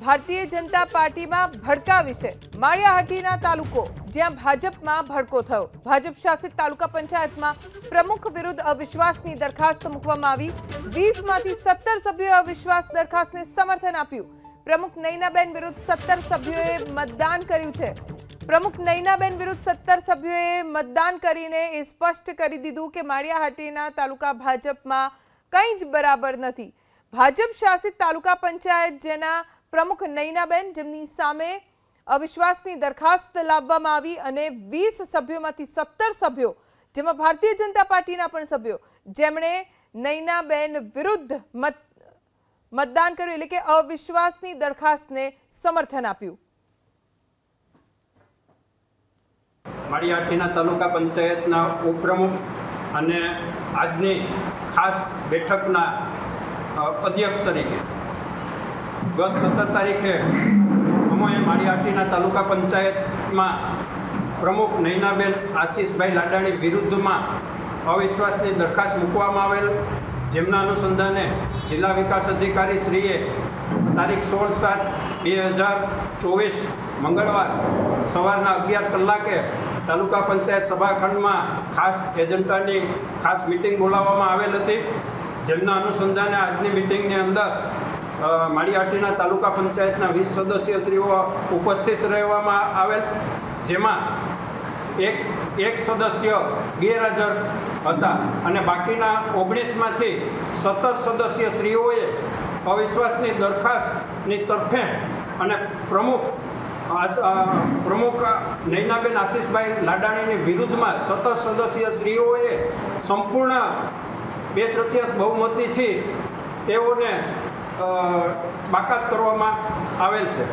ભારતીય જનતા પાર્ટીમાં ભડકા વિશે માળિયાહાટીના તાલુકો જ્યાં ભાજપમાં ભડકો થયો। ભાજપ શાસિત તાલુકા પંચાયતમાં પ્રમુખ વિરુદ્ધ અવિશ્વાસની દરખાસ્ત મૂકવામાં આવી। 20માંથી 17 સભ્યોએ અવિશ્વાસ દરખાસ્તને સમર્થન આપ્યું। પ્રમુખ નૈનાબેન વિરુદ્ધ 17 સભ્યોએ મતદાન કર્યું છે। પ્રમુખ નૈનાબેન વિરુદ્ધ 17 સભ્યોએ મતદાન કરીને એ સ્પષ્ટ કરી દીધું કે માળિયાહાટીના તાલુકા ભાજપમાં કંઈ જ બરાબર નથી। ભાજપ શાસિત તાલુકા પંચાયત જેના પ્રમુખ નૈનાબેન જેમની સામે અવિશ્વાસની દરખાસ્ત લાવવામાં આવી અને 20 સભ્યોમાંથી 17 સભ્યો જેમાં ભારતીય જનતા પાર્ટીના પણ સભ્યો જેમણે નૈનાબેન વિરુદ્ધ મતદાન કર્યું એટલે કે અવિશ્વાસની દરખાસ્તને સમર્થન આપ્યું। માળિયાહાટીના તાલુકા પંચાયતના ઉપપ્રમુખ અને આજની ખાસ બેઠકના અધ્યક્ષ તરીકે ગત 17 તારીખે અમે માળિયાહાટીના તાલુકા પંચાયતમાં પ્રમુખ નૈનાબેન આશીષભાઈ લાડાણી વિરુદ્ધમાં અવિશ્વાસની દરખાસ્ત મૂકવામાં આવેલ, જેમના અનુસંધાને જિલ્લા વિકાસ અધિકારી શ્રીએ તારીખ 16/7/2024 મંગળવાર સવારના 11 કલાકે તાલુકા પંચાયત સભાખંડમાં ખાસ એજન્ડાની ખાસ મિટિંગ બોલાવવામાં આવેલ હતી, જેમના અનુસંધાને આજની મિટિંગની અંદર માળિયાહાટીના તાલુકા પંચાયતના 20 સદસ્યશ્રીઓ ઉપસ્થિત રહેવામાં આવેલ, જેમાં એક સદસ્ય ગેરહાજર હતા અને બાકીના 19માંથી 17 સદસ્યશ્રીઓએ અવિશ્વાસની દરખાસ્તની તરફેણ અને પ્રમુખ નૈનાબેન આશીષભાઈ લાડાણીની વિરુદ્ધમાં 17 સદસ્યશ્રીઓએ સંપૂર્ણ 2/3 બહુમતીથી તેઓને બાકાત કરવામાં આવેલ છે।